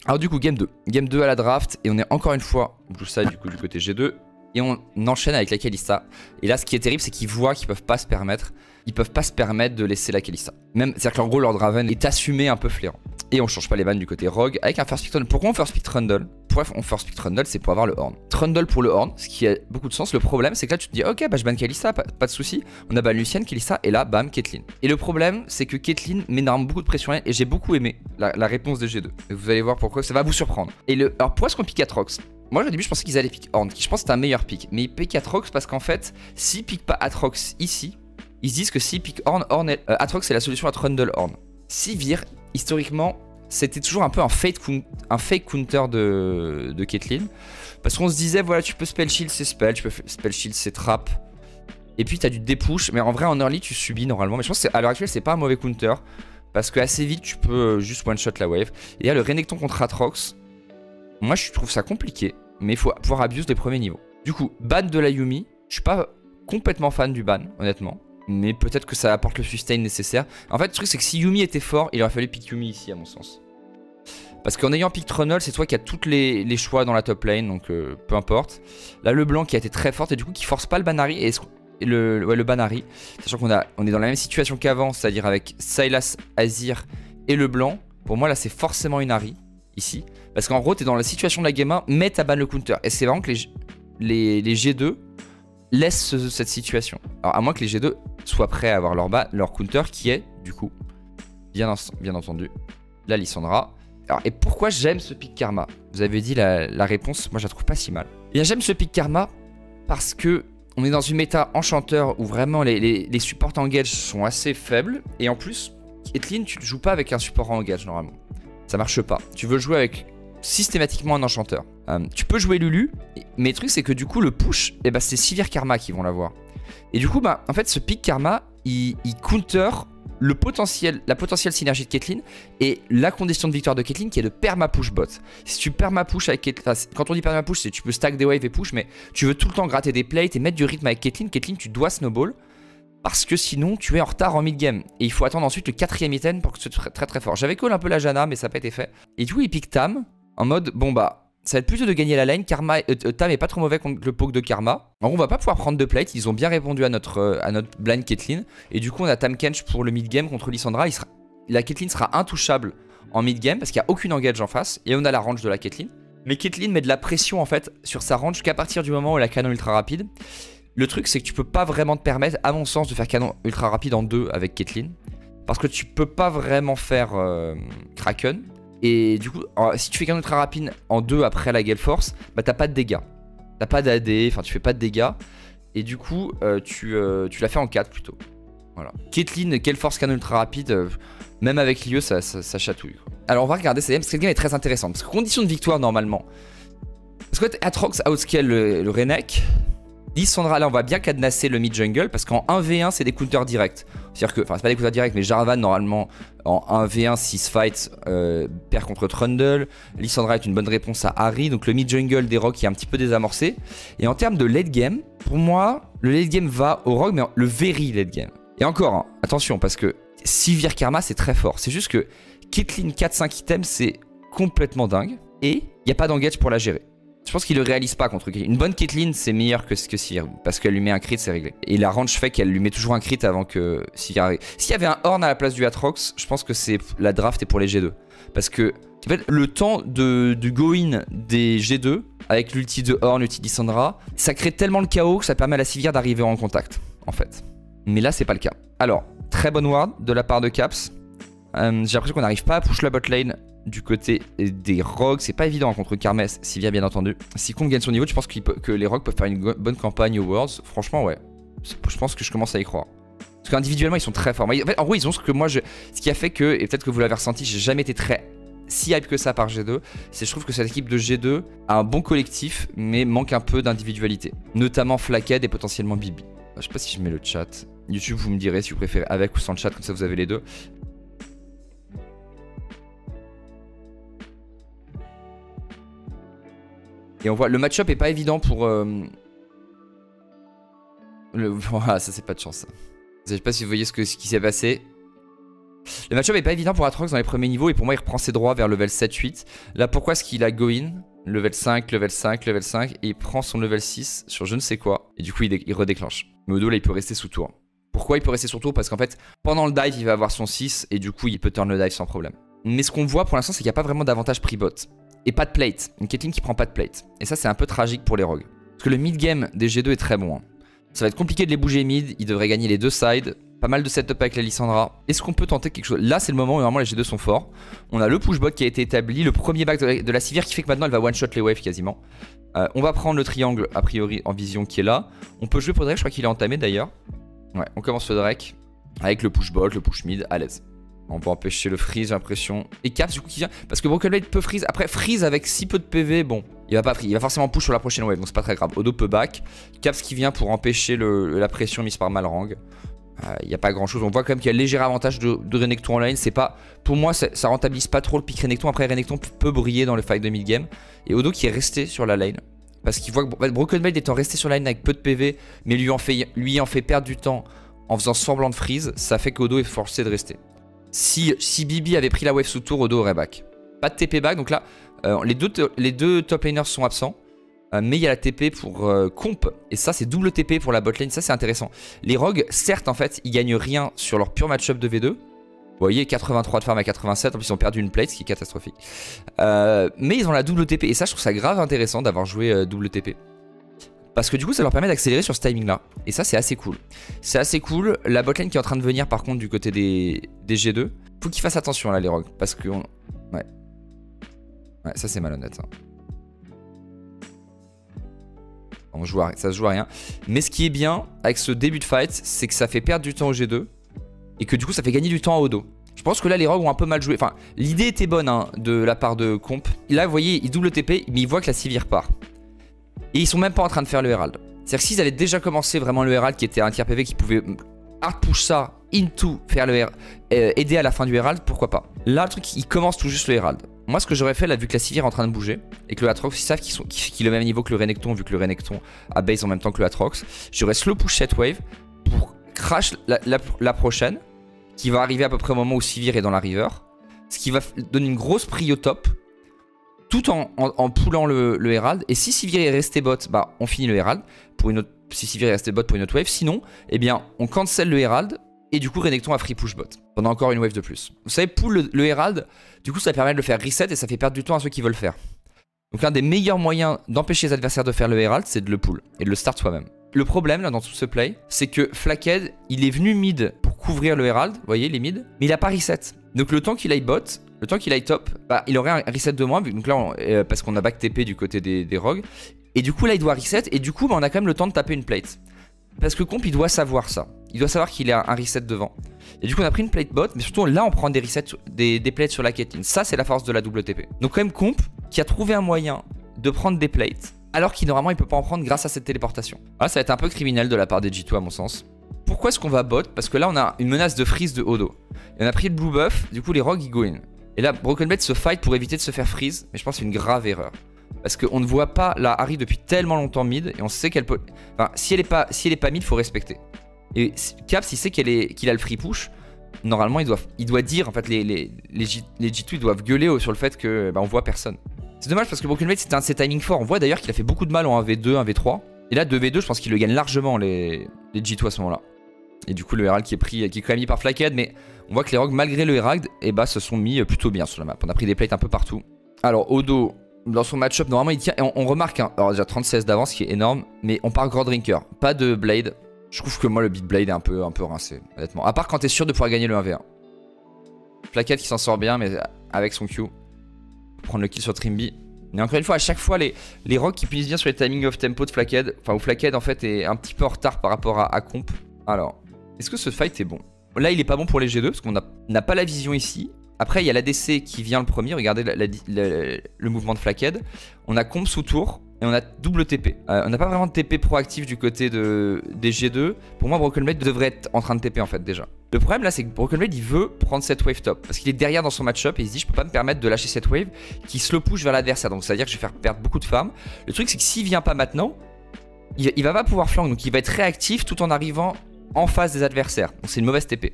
Alors du coup, game 2. Game 2 à la draft, et on est encore une fois, on joue ça du coup du côté G2, et on enchaîne avec la Kalista. Et là, ce qui est terrible, c'est qu'ils voient qu'ils peuvent pas se permettre, de laisser la Kalista. Même, c'est-à-dire qu'en gros, Lord Raven est assumé un peu flairant. Et on change pas les vannes du côté Rogue avec un first pick Trundle. Pourquoi on first pick Trundle? Pourquoi on first pick Trundle? C'est pour avoir le Horn. Trundle pour le Horn, ce qui a beaucoup de sens. Le problème, c'est que là, tu te dis, ok, bah je ban Kalista, pas de souci. On a ban Lucian, Kalista, et là, bam, Caitlyn. Et le problème, c'est que Caitlyn m'énorme beaucoup de pression, et j'ai beaucoup aimé la réponse de G2. Et vous allez voir pourquoi, ça va vous surprendre. Et alors, pourquoi est-ce qu'on pick Atrox? Moi, au début, je pensais qu'ils allaient pick Horn, je pense que c'était un meilleur pick. Mais ils pick Atrox parce qu'en fait, s'ils pickent pas Atrox ici, ils se disent que s'ils pick Horn, Atrox c'est la solution à Trundle Horn. Sivir, historiquement, c'était toujours un peu un fake counter de Caitlyn. Parce qu'on se disait, voilà, tu peux spell shield, c'est spell, tu peux spell shield, c'est trap. Et puis, tu as du dépush. Mais en vrai, en early, tu subis normalement. Mais je pense qu'à l'heure actuelle, c'est pas un mauvais counter. Parce que assez vite, tu peux juste one-shot la wave. Et là, le Renekton contre Atrox, moi, je trouve ça compliqué. Mais il faut pouvoir abuse les premiers niveaux. Du coup, ban de la Yuumi. Je suis pas complètement fan du ban, honnêtement. Mais peut-être que ça apporte le sustain nécessaire. En fait, le truc, c'est que si Yuumi était fort, il aurait fallu pick Yuumi ici, à mon sens. Parce qu'en ayant pick Trundle, c'est toi qui as tous les choix dans la top lane, donc peu importe. Là, le blanc qui a été très fort et du coup qui force pas le Banari et le Banari. Sachant on est dans la même situation qu'avant, c'est-à-dire avec Sylas, Azir et le blanc. Pour moi, là, c'est forcément une Ahri, ici. Parce qu'en gros, t'es dans la situation de la game 1, mais t'as ban le counter. Et c'est vraiment que les G2 laissent cette situation. Alors, à moins que les G2 soient prêts à avoir leur counter, qui est, du coup, bien entendu, la Lissandra. Alors, et pourquoi j'aime ce pick Karma? Vous avez dit la réponse, moi je la trouve pas si mal. Eh bien, j'aime ce pick Karma parce que on est dans une méta enchanteur où vraiment les supports engage sont assez faibles. Et en plus, Caitlyn, tu ne joues pas avec un support engage normalement. Ça marche pas. Tu veux jouer avec systématiquement un enchanteur. Tu peux jouer Lulu, mais le truc c'est que du coup le push, eh ben, c'est Sivir Karma qui vont l'avoir. Et du coup, bah, en fait, ce pick Karma, il counter la potentielle synergie de Caitlyn et la condition de victoire de Caitlyn qui est de perma-push bot. Si tu perma-push avec Caitlyn, quand on dit perma-push, c'est tu peux stack des waves et push, mais tu veux tout le temps gratter des plates et mettre du rythme avec Caitlyn. Caitlyn, tu dois snowball parce que sinon tu es en retard en mid-game. Et il faut attendre ensuite le 4ème item pour que ce soit très très fort. J'avais call un peu la Janna, mais ça n'a pas été fait. Et du coup, il pick Tam en mode, bon bah, ça va être plutôt de gagner la lane. Tam est pas trop mauvais contre le poke de Karma. Alors on va pas pouvoir prendre de plate. Ils ont bien répondu à notre blind Caitlyn. Et du coup on a Tam Kench pour le mid game contre Lissandra. La Caitlyn sera intouchable en mid game parce qu'il n'y a aucune engage en face. Et on a la range de la Caitlyn. Mais Caitlyn met de la pression en fait sur sa range qu'à partir du moment où elle a canon ultra rapide. Le truc c'est que tu peux pas vraiment te permettre, à mon sens, de faire canon ultra rapide en 2 avec Caitlyn. Parce que tu peux pas vraiment faire Kraken. Et du coup, si tu fais canon ultra rapide en 2 après la Gale Force, bah t'as pas de dégâts. T'as pas d'AD, enfin tu fais pas de dégâts. Et du coup, tu la fais en 4 plutôt. Voilà. Caitlyn, Gale Force canon ultra rapide, même avec l'IE, ça chatouille, quoi. Alors on va regarder cette game parce que cette game est très intéressante. Parce que condition de victoire normalement. Parce que Atrox outscale le Renek. Lissandra, là on va bien cadenasser le mid jungle parce qu'en 1v1 c'est des counters directs. C'est-à-dire que, enfin c'est pas des counters directs, mais Jarvan normalement en 1v1 s'il se fight perd contre Trundle. Lissandra est une bonne réponse à Ahri, donc le mid jungle des Rogues qui est un petit peu désamorcé. Et en termes de late game, pour moi le late game va au Rogue, mais le very late game. Et encore, hein, attention parce que Sivir Karma c'est très fort. C'est juste que Caitlyn 4-5 items c'est complètement dingue et il n'y a pas d'engage pour la gérer. Je pense qu'il le réalise pas contre Caitlyn. Une bonne Caitlyn, c'est meilleur que Sivir. Parce qu'elle lui met un crit, c'est réglé. Et la range fait qu'elle lui met toujours un crit avant que Sivir arrive. S'il y avait un Horn à la place du Atrox, je pense que la draft est pour les G2. Parce que en fait, le temps du go-in des G2, avec l'ulti de Horn, l'ulti de Lissandra, ça crée tellement le chaos que ça permet à la Sivir d'arriver en contact, en fait. Mais là, c'est pas le cas. Alors, très bonne ward de la part de Caps. J'ai l'impression qu'on n'arrive pas à push la bot lane du côté des Rogues. C'est pas évident contre Karmes, Sivir bien entendu. Si Kong gagne son niveau, je pense que les Rogues peuvent faire une bonne campagne aux Worlds. Franchement, ouais. Je pense que je commence à y croire. Parce qu'individuellement, ils sont très forts. En fait, en gros, ils ont ce que moi, ce qui a fait que, et peut-être que vous l'avez ressenti, j'ai jamais été si hype que ça par G2. C'est je trouve que cette équipe de G2 a un bon collectif, mais manque un peu d'individualité. Notamment Flackhead et potentiellement Bibi. Je sais pas si je mets le chat. YouTube, vous me direz si vous préférez avec ou sans le chat, comme ça vous avez les deux. Et on voit, le match-up est pas évident pour... Voilà, ça c'est pas de chance. Ça. Je sais pas si vous voyez ce qui s'est passé. Le match-up est pas évident pour Aatrox dans les premiers niveaux et pour moi il reprend ses droits vers level 7-8. Là pourquoi est-ce qu'il a go in level 5, level 5, level 5 et il prend son level 6 sur je ne sais quoi et du coup il redéclenche. Mais Odo là il peut rester sous tour. Pourquoi il peut rester sous tour? Parce qu'en fait pendant le dive il va avoir son 6 et du coup il peut turn le dive sans problème. Mais ce qu'on voit pour l'instant c'est qu'il n'y a pas vraiment d'avantage pre-bot. Et pas de plate, une Caitlyn qui prend pas de plate. Et ça c'est un peu tragique pour les rogues. Parce que le mid-game des G2 est très bon. Hein. Ça va être compliqué de les bouger mid, ils devraient gagner les deux sides. Pas mal de setup avec la Lissandra. Est-ce qu'on peut tenter quelque chose? Là c'est le moment où normalement les G2 sont forts. On a le pushbot qui a été établi, le premier back de la Sivir qui fait que maintenant elle va one-shot les waves quasiment. On va prendre le triangle a priori en vision qui est là. On peut jouer pour Drake, je crois qu'il est entamé d'ailleurs. Ouais, on commence le Drake avec le pushbot, le push mid à l'aise. On peut empêcher le freeze, j'ai l'impression. Et Caps du coup qui vient. Parce que Broken Blade peut freeze. Après freeze avec si peu de PV, bon. Il va forcément push sur la prochaine wave, donc c'est pas très grave. Odo peut back. Caps qui vient pour empêcher la pression mise par Malrang. Il n'y a pas grand chose. On voit quand même qu'il y a un léger avantage de Renekton en lane. C'est pas. Pour moi, ça rentabilise pas trop le pick Renekton. Après, Renekton peut briller dans le fight de mid-game. Et Odo qui est resté sur la lane. Parce qu'il voit que Broken Blade étant resté sur la lane avec peu de PV, mais lui en fait perdre du temps en faisant semblant de freeze, ça fait qu'Odo est forcé de rester. Si Bibi avait pris la wave sous tour, Odo aurait back. Pas de TP back, donc là, les deux top laners sont absents. Mais il y a la TP pour comp. Et ça, c'est double TP pour la bot lane. Ça, c'est intéressant. Les rogues, certes, en fait, ils gagnent rien sur leur pur match-up de V2. Vous voyez, 83 de farm à 87. En plus, ils ont perdu une plate, ce qui est catastrophique. Mais ils ont la double TP. Et ça, je trouve ça grave intéressant d'avoir joué double TP. Parce que du coup, ça leur permet d'accélérer sur ce timing-là. Et ça, c'est assez cool. C'est assez cool. La botlane qui est en train de venir, par contre, du côté des G2. Faut qu'ils fassent attention, là, les rogues. Parce que... Ouais, ça, c'est malhonnête. Hein. Ça se joue à rien. Mais ce qui est bien avec ce début de fight, c'est que ça fait perdre du temps au G2. Et que du coup, ça fait gagner du temps à Odo. Je pense que là, les rogues ont un peu mal joué. Enfin, l'idée était bonne hein, de la part de Comp. Là, vous voyez, ils double TP, mais ils voient que la Sivir part. Et ils sont même pas en train de faire le Herald. C'est-à-dire que s'ils avaient déjà commencé vraiment le Herald qui était un tiers PV qui pouvait hard push ça into faire le aider à la fin du Herald, pourquoi pas. Là le truc il commence tout juste le Herald. Moi ce que j'aurais fait là vu que la Sivir est en train de bouger et que le Aatrox ils savent qu'ils est au même niveau que le Renekton vu que le Renekton a base en même temps que le Aatrox, j'aurais slow push cette wave pour crash la prochaine qui va arriver à peu près au moment où Sivir est dans la river. Ce qui va donner une grosse prio au top. Tout en poulant le Herald. Et si Sivir est resté bot, bah on finit le Herald. Pour une autre, si Sivir est resté bot pour une autre wave. Sinon, eh bien, on cancel le Herald. Et du coup, Renekton a free push bot. Pendant encore une wave de plus. Vous savez, pull le Herald, du coup, ça permet de le faire reset et ça fait perdre du temps à ceux qui veulent le faire. Donc, l'un des meilleurs moyens d'empêcher les adversaires de faire le Herald, c'est de le pull et de le start soi-même. Le problème là dans tout ce play, c'est que Flakked, il est venu mid pour couvrir le Herald. Vous voyez, les mid. Mais il a pas reset. Donc, le temps qu'il aille bot. Le temps qu'il aille top, bah, il aurait un reset de moins, donc là, parce qu'on a back TP du côté des rogues. Et du coup, là, il doit reset, et du coup, bah, on a quand même le temps de taper une plate. Parce que Comp, il doit savoir ça. Il doit savoir qu'il a un reset devant. Et du coup, on a pris une plate bot, mais surtout, là, on prend des resets, des plates sur la Caitlyn. Ça, c'est la force de la double TP. Donc, quand même, Comp, qui a trouvé un moyen de prendre des plates, alors qu'il normalement, il peut pas en prendre grâce à cette téléportation. Voilà, ça va être un peu criminel de la part des G2, à mon sens. Pourquoi est-ce qu'on va bot? Parce que là, on a une menace de freeze de Odo. Et on a pris le blue buff, du coup, les rogues, ils go in. Et là, Broken Blade se fight pour éviter de se faire freeze, mais je pense que c'est une grave erreur. Parce qu'on ne voit pas la Ahri depuis tellement longtemps mid, et on sait qu'elle peut... Enfin, si elle est pas mid, il faut respecter. Et Caps, il sait qu'il a le free push, normalement, il doit dire, en fait, les G2, ils doivent gueuler sur le fait que on voit personne. C'est dommage parce que Broken Blade, c'était un de ses timings forts. On voit d'ailleurs qu'il a fait beaucoup de mal en 1v2, 1v3. Et là, 2v2, je pense qu'il le gagne largement, les G2 à ce moment-là. Et du coup, le Herald qui est quand même mis par Flakked, mais on voit que les rogues, malgré le Herald, se sont mis plutôt bien sur la map. On a pris des plates un peu partout. Alors, Odo, dans son match-up, normalement, il tient. Et on remarque, hein, alors déjà 36 d'avance, ce qui est énorme, mais on part Grand Drinker. Pas de Blade. Je trouve que moi, le beat Blade est un peu rincé, honnêtement. À part quand t'es sûr de pouvoir gagner le 1v1. Flakked qui s'en sort bien, mais avec son Q. Prendre le kill sur Trimby. Mais encore une fois, à chaque fois, les rogues qui puissent bien sur les timings of tempo de Flakked. Enfin, où Flakked, en fait, est un petit peu en retard par rapport à Comp. Alors. Est-ce que ce fight est bon? Là, il est pas bon pour les G2 parce qu'on n'a pas la vision ici. Après, il y a l'ADC qui vient le premier. Regardez le mouvement de Flakked. On a Comp sous tour et on a double TP. On n'a pas vraiment de TP proactif du côté des G2. Pour moi, Broken Blade devrait être en train de TP en fait déjà. Le problème là, c'est que Broken Blade il veut prendre cette wave top parce qu'il est derrière dans son match-up et il se dit je peux pas me permettre de lâcher cette wave qui slow push vers l'adversaire. Donc ça veut dire que je vais faire perdre beaucoup de farm. Le truc, c'est que s'il vient pas maintenant, il va pas pouvoir flank. Donc il va être réactif tout en arrivant en face des adversaires. Donc c'est une mauvaise TP.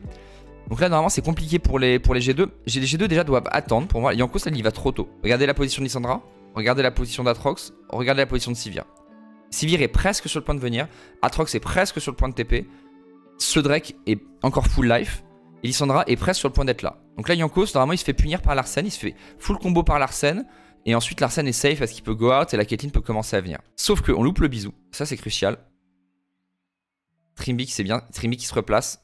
Donc là normalement c'est compliqué pour les G2. Les G2 déjà doivent attendre pour moi. Jankos là il va trop tôt. Regardez la position de Lissandra, regardez la position d'Atrox, regardez la position de Sivir. Sivir est presque sur le point de venir, Atrox est presque sur le point de TP, ce Drake est encore full life, et Lissandra est presque sur le point d'être là. Donc là Jankos normalement il se fait punir par Larsen, il se fait full combo par Larsen, et ensuite Larsen est safe parce qu'il peut go out et la Caitlyn peut commencer à venir. Sauf qu'on loupe le bisou, ça c'est crucial. Trymbi c'est bien, Trymbi qui se replace.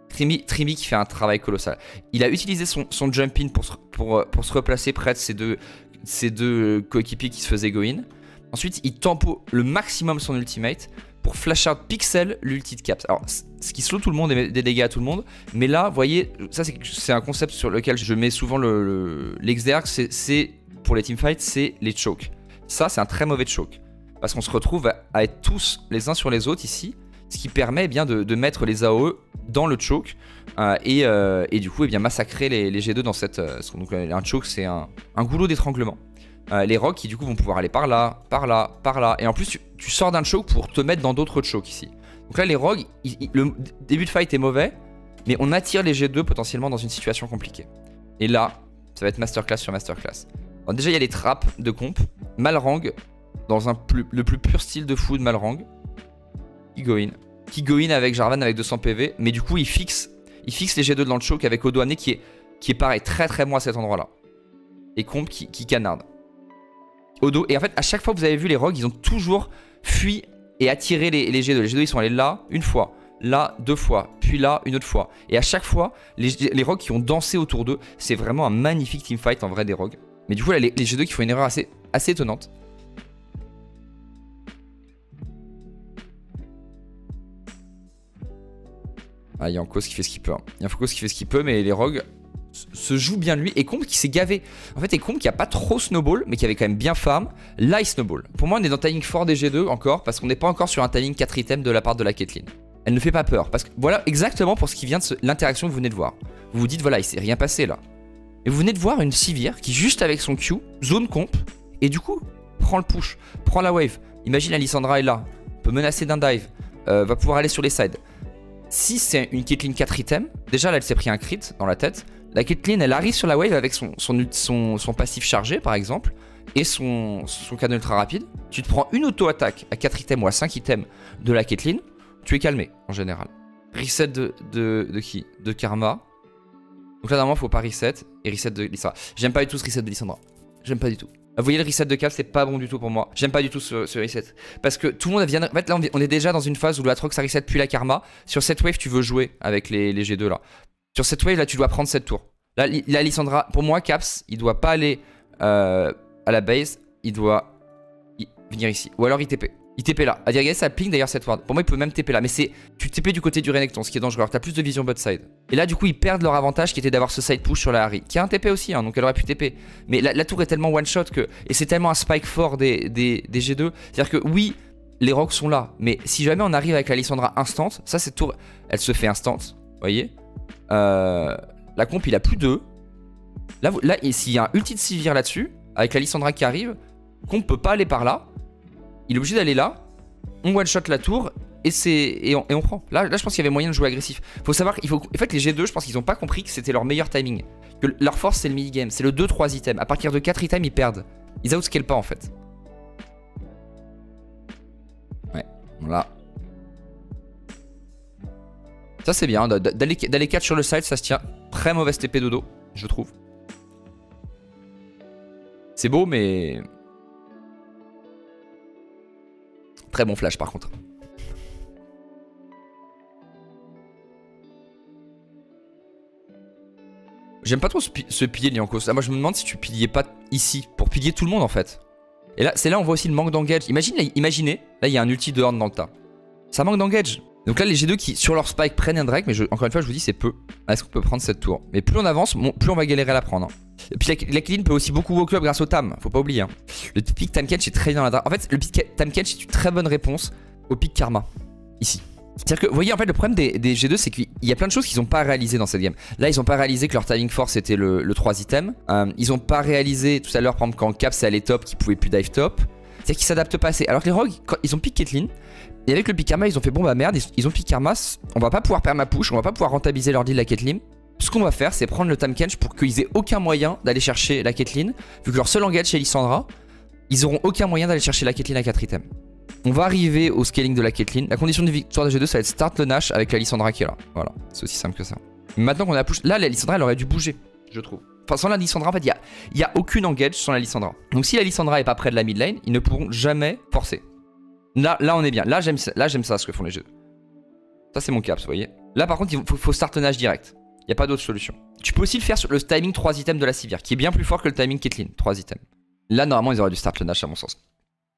Trymbi qui fait un travail colossal. Il a utilisé son jump in pour se replacer près de ses deux coéquipiers qui se faisaient go in. Ensuite, il tempo le maximum son ultimate pour flash out pixel l'ulti de Caps. Alors, ce qui slow tout le monde et met des dégâts à tout le monde. Mais là, vous voyez, ça c'est un concept sur lequel je mets souvent l'exergue. C'est pour les teamfights, c'est les chokes. Ça, c'est un très mauvais choke. Parce qu'on se retrouve à être tous les uns sur les autres ici. Ce qui permet eh bien, de mettre les AOE dans le choke et du coup eh bien, massacrer les G2 dans cette... donc un choke c'est un goulot d'étranglement. Les rocs qui du coup vont pouvoir aller par là, par là, par là. Et en plus tu sors d'un choke pour te mettre dans d'autres chokes ici. Donc là les rogues, le début de fight est mauvais, mais on attire les G2 potentiellement dans une situation compliquée. Et là, ça va être masterclass sur masterclass. Alors déjà il y a les trappes de comp, Malrang, dans le plus pur style de fou de Malrang. Qui go in avec Jarvan avec 200 PV, mais du coup il fixe les G2 dans le choke avec Odoané qui est pareil, très très bon à cet endroit là. Et Comp qui canarde. Odo, et en fait à chaque fois vous avez vu les rogues, ils ont toujours fui et attiré les G2. Les G2 ils sont allés là une fois, là deux fois, puis là une autre fois. Et à chaque fois, les rogues qui ont dansé autour d'eux, c'est vraiment un magnifique teamfight en vrai des rogues. Mais du coup là les G2 qui font une erreur assez étonnante. Ah, Jankos qui fait ce qu'il peut. Jankos qui fait ce qu'il peut, mais les rogues se jouent bien de lui. Et Comp qui s'est gavé. En fait, et Comp qui a pas trop snowball, mais qui avait quand même bien farm. Là, il snowball. Pour moi, on est dans le timing fort des G2 encore, parce qu'on n'est pas encore sur un timing 4 items de la part de la Caitlyn. Elle ne fait pas peur. Parce que voilà exactement pour ce qui vient de l'interaction que vous venez de voir. Vous vous dites, voilà, il s'est rien passé là. Et vous venez de voir une Sivir qui, juste avec son Q, zone Comp, et du coup, prend le push, prend la wave. Imagine, Lissandra est là, peut menacer d'un dive, va pouvoir aller sur les sides. Si c'est une Caitlyn 4 items, déjà là elle s'est pris un crit dans la tête. La Caitlyn elle arrive sur la wave avec son passif chargé par exemple et son canon ultra rapide. Tu te prends une auto-attaque à 4 items ou à 5 items de la Caitlyn, tu es calmé en général. Reset de qui? De Karma. Donc là normalement faut pas reset et reset de Lissandra. J'aime pas du tout ce reset de Lissandra. J'aime pas du tout. Vous voyez le reset de Cap, c'est pas bon du tout pour moi. J'aime pas du tout ce reset. Parce que tout le monde vient... En fait là on est déjà dans une phase où l'Atrox ça reset puis la Karma. Sur cette wave tu veux jouer avec les G2 là. Sur cette wave là tu dois prendre cette tour. Là Lissandra, pour moi Caps, il doit pas aller à la base. Il doit venir ici. Ou alors il TP. Il TP là. À dire, regardez ça ping d'ailleurs cette ward. Pour moi il peut même TP là. Mais c'est... Tu TP du côté du Renekton, ce qui est dangereux. Alors t'as plus de vision bot side. Et là du coup ils perdent leur avantage qui était d'avoir ce side push sur la Harry. Qui a un TP aussi hein, donc elle aurait pu TP. Mais la tour est tellement one shot que... Et c'est tellement un spike fort des G2. C'est-à-dire que oui, les rocks sont là. Mais si jamais on arrive avec la Lissandra instant, ça cette tour, elle se fait instant. Vous voyez la comp il a plus 2. Là s'il y a un ulti de Sivir là-dessus, avec la Lissandra qui arrive, comp peut pas aller par là. Il est obligé d'aller là, on one shot la tour et on prend. Là je pense qu'il y avait moyen de jouer agressif. Faut savoir qu'il faut... En fait les G2 je pense qu'ils n'ont pas compris que c'était leur meilleur timing. Que leur force c'est le mini-game, c'est le 2-3 items. À partir de 4 items ils perdent. Ils outscale pas en fait. Ouais, voilà. Ça c'est bien, d'aller 4 sur le side ça se tient. Très mauvaise TP dodo, je trouve. C'est beau mais... Très bon flash par contre. J'aime pas trop ce pilier de Jankos. Ah, moi je me demande si tu piliais pas ici pour pilier tout le monde en fait. Et là c'est là on voit aussi le manque d'engage. Imaginez, là il y a un ulti de Horn dans le tas. Ça manque d'engage. Donc là les G2 qui sur leur spike prennent un Drake, mais encore une fois je vous dis c'est peu. Est-ce qu'on peut prendre cette tour? Mais plus on avance, plus on va galérer à la prendre. Et puis la Caitlyn peut aussi beaucoup walk up grâce au Tam, faut pas oublier. Hein. Le pick Tahm-Kench est très bien dans la draft. En fait le pick Tahm-Kench est une très bonne réponse au pick Karma, ici. C'est-à-dire que vous voyez en fait le problème des G2 c'est qu'il y a plein de choses qu'ils n'ont pas réalisé dans cette game. Là ils n'ont pas réalisé que leur timing force était le 3 item. Ils n'ont pas réalisé tout à l'heure par exemple quand Cap c'est allé top qu'ils pouvaient plus dive top. C'est-à-dire qu'ils s'adaptent pas assez. Alors que les rogues, quand ils ont pick Caitlyn, Et avec le pick karma, ils ont fait bon bah merde, ils ont pick karma, on va pas pouvoir perdre ma push, on va pas pouvoir rentabiliser leur deal la Caitlyn. Ce qu'on va faire, c'est prendre le Tahm Kench pour qu'ils aient aucun moyen d'aller chercher la Caitlyn. Vu que leur seul engage c'est Lissandra, ils auront aucun moyen d'aller chercher la Caitlyn à 4 items. On va arriver au scaling de la Caitlyn. La condition de victoire de G2, ça va être start le Nash avec la Lissandra qui est là. Voilà, c'est aussi simple que ça. Maintenant qu'on a push, là la Lissandra elle aurait dû bouger, je trouve. Enfin, sans la Lissandra, en fait, il y a aucune engage sans la Lissandra. Donc si la Lissandra est pas près de la mid lane, ils ne pourront jamais forcer. Là on est bien. Là j'aime ça ce que font les G2. Ça c'est mon cap, vous voyez. Là par contre il faut start le Nash direct. Il n'y a pas d'autre solution. Tu peux aussi le faire sur le timing 3 items de la Sivir, qui est bien plus fort que le timing Caitlyn, 3 items. Là normalement ils auraient dû start le Nash à mon sens.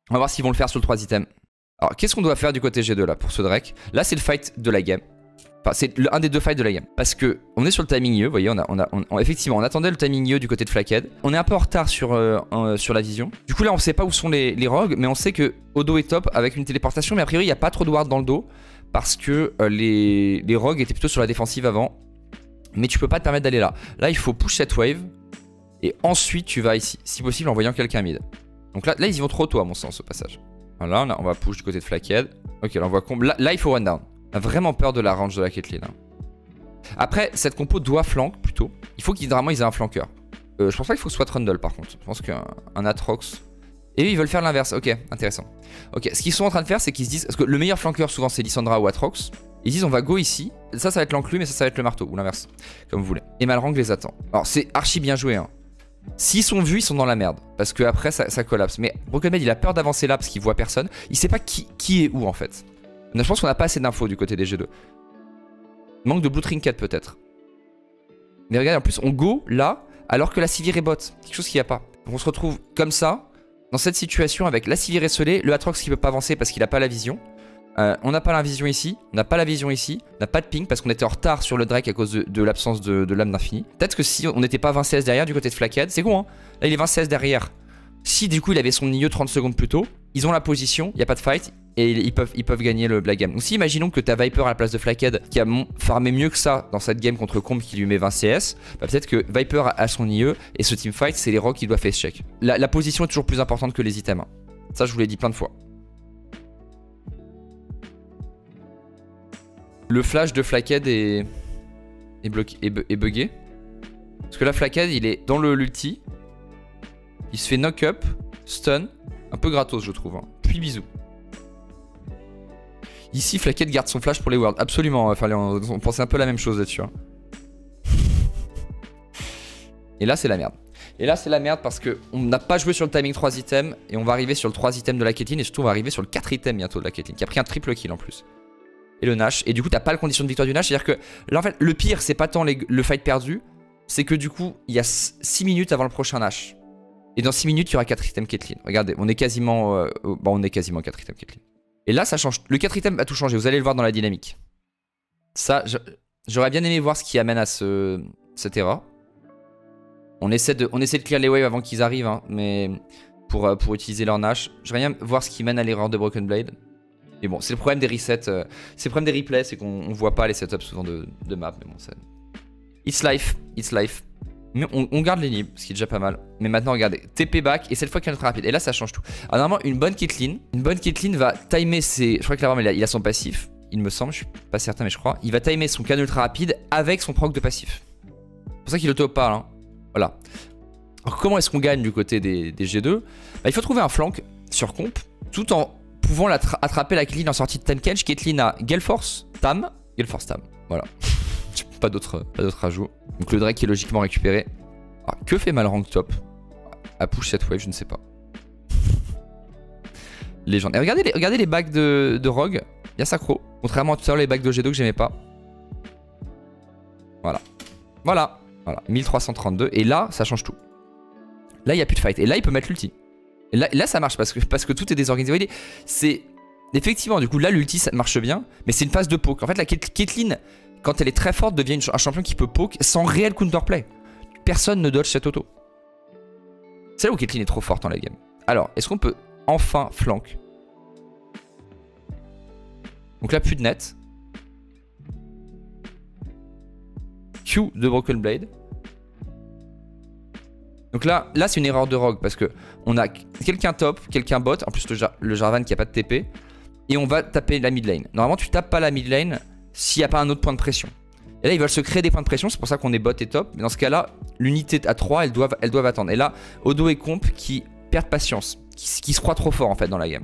On va voir s'ils vont le faire sur le 3 items. Alors qu'est-ce qu'on doit faire du côté G2 là pour ce Drake? Là c'est le fight de la game. Enfin c'est un des deux fights de la game. Parce que on est sur le timing IE, vous voyez, effectivement on attendait le timing IE du côté de Flackhead. On est un peu en retard sur la vision. Du coup là on sait pas où sont les rogues, mais on sait que Odo est top avec une téléportation, mais a priori il n'y a pas trop de ward dans le dos. Parce que les rogues étaient plutôt sur la défensive avant. Mais tu peux pas te permettre d'aller là. Là il faut push cette wave. Et ensuite tu vas ici, si possible en voyant quelqu'un mid. Donc là ils y vont trop tôt à mon sens au passage. Voilà, on va push du côté de Flackhead. Ok, là on voit combo. Là il faut one down. On a vraiment peur de la range de la Caitlyn. Hein. Après, cette compo doit flank plutôt. Il faut vraiment ils aient un flanqueur. Je pense pas qu'il faut soit Trundle par contre. Je pense qu'un Atrox. Et eux, ils veulent faire l'inverse. Ok, intéressant. Ok, ce qu'ils sont en train de faire, c'est qu'ils se disent. Parce que le meilleur flanqueur souvent c'est Lissandra ou Atrox. Ils disent on va go ici. Ça va être l'enclume et ça va être le marteau. Ou l'inverse. Comme vous voulez. Et Malrang les attend. Alors c'est archi bien joué. Hein. S'ils sont vus, ils sont dans la merde. Parce que après ça collapse. Mais Broken Blade il a peur d'avancer là parce qu'il voit personne. Il sait pas qui est où en fait. Je pense qu'on n'a pas assez d'infos du côté des G2. Manque de Blue Trinket peut-être. Mais regardez, en plus on go là alors que la Sivir est bot. Quelque chose qu'il n'y a pas. Donc on se retrouve comme ça, dans cette situation avec la Sivir esselée, le Atrox qui ne peut pas avancer parce qu'il n'a pas la vision. On n'a pas la vision ici, on n'a pas la vision ici, on n'a pas de ping parce qu'on était en retard sur le Drake à cause de l'absence de l'âme d'infini. Peut-être que si on n'était pas 20 CS derrière du côté de Flackhead, c'est con hein. Là il est 20 CS derrière. Si du coup il avait son milieu 30 secondes plus tôt, ils ont la position, il n'y a pas de fight. Et ils peuvent gagner le Black Game. Donc si imaginons que tu as Viper à la place de Flackhead qui a farmé mieux que ça dans cette game contre Combe qui lui met 20 CS, bah peut-être que Viper a son IE et ce teamfight c'est les rocs qui doivent face check. La position est toujours plus importante que les items. Ça je vous l'ai dit plein de fois. Le flash de Flackhead est buggé. Parce que là Flackhead il est dans l'ulti. Il se fait knock up, stun, un peu gratos je trouve. Hein. Puis bisous. Ici, Flackhead garde son flash pour les worlds. Absolument, on pensait un peu la même chose là-dessus. Hein. Et là, c'est la merde. Et là, c'est la merde parce qu'on n'a pas joué sur le timing 3 items. Et on va arriver sur le 3 items de la Caitlyn. Et surtout, on va arriver sur le 4 items bientôt de la Caitlyn. Qui a pris un triple kill en plus. Et le Nash. Et du coup, t'as pas la condition de victoire du Nash. C'est-à-dire que là, en fait, le pire, c'est pas tant le fight perdu. C'est que du coup, il y a 6 minutes avant le prochain Nash. Et dans 6 minutes, il y aura 4 items Caitlyn. Regardez, on est quasiment 4 items Caitlyn. Et là, ça change. Le 4 item a tout changé. Vous allez le voir dans la dynamique. Ça, j'aurais bien aimé voir ce qui amène à cette era. On essaie de clear les waves avant qu'ils arrivent, hein, mais pour utiliser leur Nash. J'aimerais bien voir ce qui mène à l'erreur de Broken Blade. Mais bon, c'est le problème des resets. C'est le problème des replays, c'est qu'on voit pas les setups souvent de map. Mais bon, c'est... It's life. It's life. Mais on garde les libres, ce qui est déjà pas mal. Mais maintenant, regardez, TP back et cette fois qu'il est très rapide. Et là, ça change tout. Alors, normalement, une bonne Caitlyn va timer ses. Je crois que là, il a son passif. Il me semble, je suis pas certain, mais je crois. Il va timer son canon ultra rapide avec son proc de passif. C'est pour ça qu'il auto parle. Hein. Voilà. Alors, comment est-ce qu'on gagne du côté des G2 bah, il faut trouver un flank sur comp tout en pouvant attraper la Caitlyn en sortie de Tahm Kench. Caitlyn a Gale Force, Tam. Voilà. Pas d'autres ajouts. Donc le Drake est logiquement récupéré. Alors, que fait Malrang top? À push cette wave, je ne sais pas. Légende. Et regardez les bags de Rogue. Il y a Sacro. Contrairement à tout à l'heure, les bags de G2 que j'aimais pas. Voilà. 1332. Et là, ça change tout. Là, il n'y a plus de fight. Et là, il peut mettre l'ulti. Et là, ça marche parce que tout est désorganisé. Vous voyez, c'est... Effectivement, du coup, là, l'ulti, ça marche bien. Mais c'est une phase de poke. En fait, la Caitlyn... Quand elle est très forte, devient un champion qui peut poke sans réel counterplay. Personne ne dodge cette auto. C'est là où Caitlyn est trop forte dans la game. Alors, est-ce qu'on peut enfin flank? Donc là, plus de net. Q de Broken Blade. Donc là c'est une erreur de Rogue parce que on a quelqu'un top, quelqu'un bot. En plus, le Jarvan qui a pas de TP. et on va taper la mid lane. Normalement, tu tapes pas la mid lane s'il n'y a pas un autre point de pression. Et là, ils veulent se créer des points de pression, c'est pour ça qu'on est bot et top. Mais dans ce cas-là, l'unité à 3, elles doivent attendre. Et là, Odo et Comp qui perdent patience, qui se croient trop fort en fait dans la game.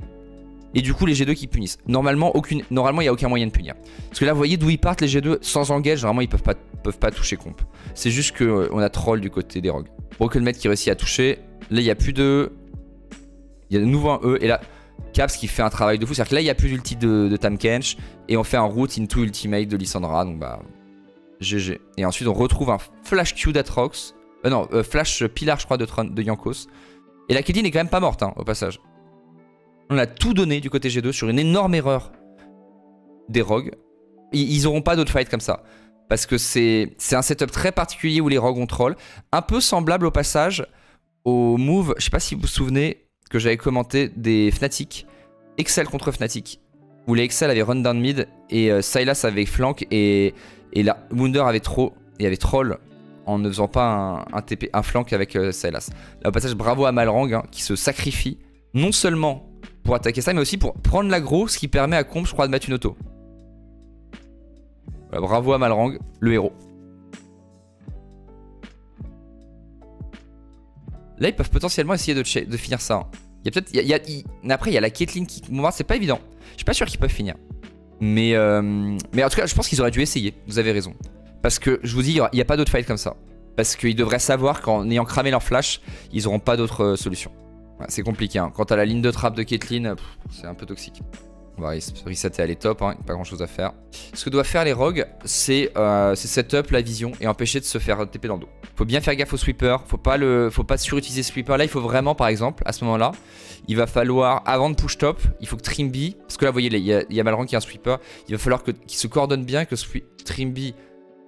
Et du coup, les G2 qui punissent. Normalement, il n'y a aucun moyen de punir. Parce que là, vous voyez d'où ils partent les G2 sans engage. Normalement, ils peuvent pas toucher Comp. C'est juste qu'on a troll du côté des rogues. Brokenmet qui réussit à toucher. Là, il n'y a plus de... Il y a de nouveau un E. Et là, Caps qui fait un travail de fou. C'est-à-dire que là, il n'y a plus d'ulti de Tahm Kench. Et on fait un route into ultimate de Lissandra. Donc bah... GG. Et ensuite, on retrouve un flash Q d'Atrox. Flash Pilar, je crois, de Jankos. Et la Caitlyn est quand même pas morte, hein, au passage. On a tout donné du côté G2 sur une énorme erreur des rogues. Ils auront pas d'autres fights comme ça. Parce que c'est un setup très particulier où les rogues ont troll. Un peu semblable au passage au move, je sais pas si vous vous souvenez que j'avais commenté des Fnatic. Excel contre Fnatic. Où les Excel avaient run down mid et Sylas avait flank et là, Wunder avait troll en ne faisant pas un flank avec Sylas. Là, au passage, bravo à Malrang hein, qui se sacrifie non seulement pour attaquer ça, mais aussi pour prendre l'aggro, ce qui permet à Comp, je crois, de mettre une auto. Voilà, bravo à Malrang, le héros. Là, ils peuvent potentiellement essayer de finir ça. Hein. Il y a peut-être, après, il y a la Caitlyn qui, moi, c'est pas évident. Je suis pas sûr qu'ils peuvent finir. Mais en tout cas, je pense qu'ils auraient dû essayer. Vous avez raison. Parce que je vous dis, il n'y a pas d'autre fight comme ça. Parce qu'ils devraient savoir qu'en ayant cramé leur flash, ils n'auront pas d'autre solution. Ouais, c'est compliqué. Hein. Quant à la ligne de trap de Caitlyn, c'est un peu toxique. On va resetter, elle est top. Hein. Pas grand chose à faire. Ce que doivent faire les rogues, c'est setup la vision et empêcher de se faire TP dans le dos. Faut bien faire gaffe au sweeper. Faut pas surutiliser ce sweeper. Là, il faut vraiment, par exemple, à ce moment-là, il va falloir, avant de push top, il faut que Trimby, parce que là, vous voyez, il y a Malrang qui est un sweeper. Il va falloir qu'il se coordonne bien, que Trimby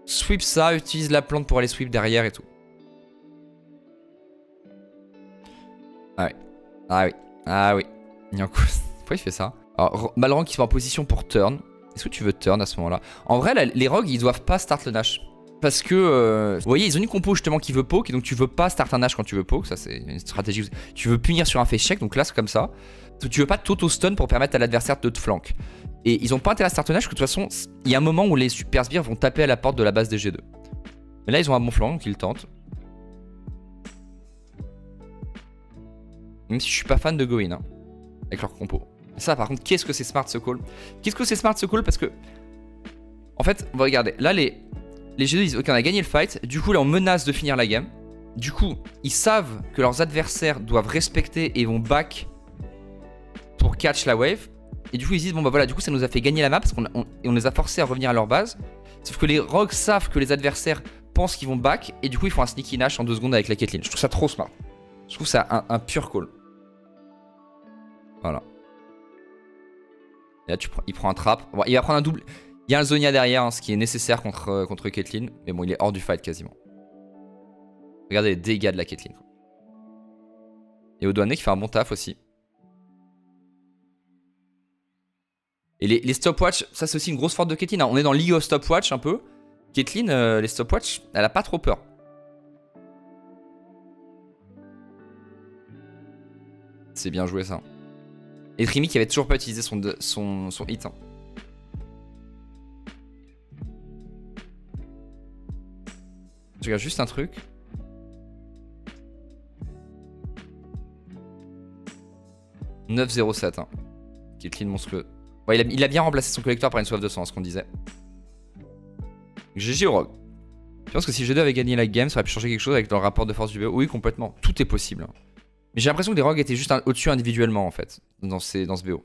sweep ça, utilise la plante pour aller sweep derrière et tout. Ah oui. Ah oui. Ah oui. Pourquoi il fait ça? Alors, Malrang qui se met en position pour turn. Est-ce que tu veux turn à ce moment-là? En vrai, là, les rogues, ils doivent pas start le Nash. Parce que, vous voyez, ils ont une compo justement qui veut poke. Et donc, tu veux pas start un Nash quand tu veux poke. Ça, c'est une stratégie. Tu veux punir sur un face check. Donc là, c'est comme ça. Tu veux pas t'auto-stun pour permettre à l'adversaire de te flank. Et ils ont pas intérêt à start un Nash. Parce que de toute façon, il y a un moment où les super sbires vont taper à la porte de la base des G2. Mais là, ils ont un bon flank. Donc, ils le tentent. Même si je suis pas fan de Go-In hein, avec leur compo. Ça par contre, qu'est-ce que c'est smart ce call? Qu'est-ce que c'est smart ce call? Parce que en fait, on va regarder. Là les G2 disent ok on a gagné le fight. Du coup là on menace de finir la game. Du coup ils savent que leurs adversaires doivent respecter et vont back pour catch la wave. Et du coup ils disent bon bah voilà du coup ça nous a fait gagner la map parce qu'on les a forcés à revenir à leur base. Sauf que les rogues savent que les adversaires pensent qu'ils vont back. Et du coup ils font un sneaky Nash en 2 secondes avec la Caitlyn. Je trouve ça trop smart. Je trouve ça un pur call. Voilà. Et là, il prend un trap. Bon, il va prendre un double. Il y a un Zonia derrière, hein, ce qui est nécessaire contre Caitlyn. Mais bon, il est hors du fight quasiment. Regardez les dégâts de la Caitlyn. Et Odoane qui fait un bon taf aussi. Et les stopwatch, ça c'est aussi une grosse force de Caitlyn. Hein. On est dans League of Stopwatch un peu. Caitlyn, les stopwatch, elle a pas trop peur. C'est bien joué ça. Et Trimi qui avait toujours pas utilisé son hit. Hein. Je regarde juste un truc. « 9-0-7 hein. Caitlyn monstrueux. Ouais, il a bien remplacé son collecteur par une soif de sang, ce qu'on disait. GG au rogue. Je pense que si G2 avait gagné la game, ça aurait pu changer quelque chose avec leur rapport de force du BO. Oui, complètement. Tout est possible. Hein. Mais j'ai l'impression que les rogues étaient juste au-dessus individuellement en fait, dans ce BO.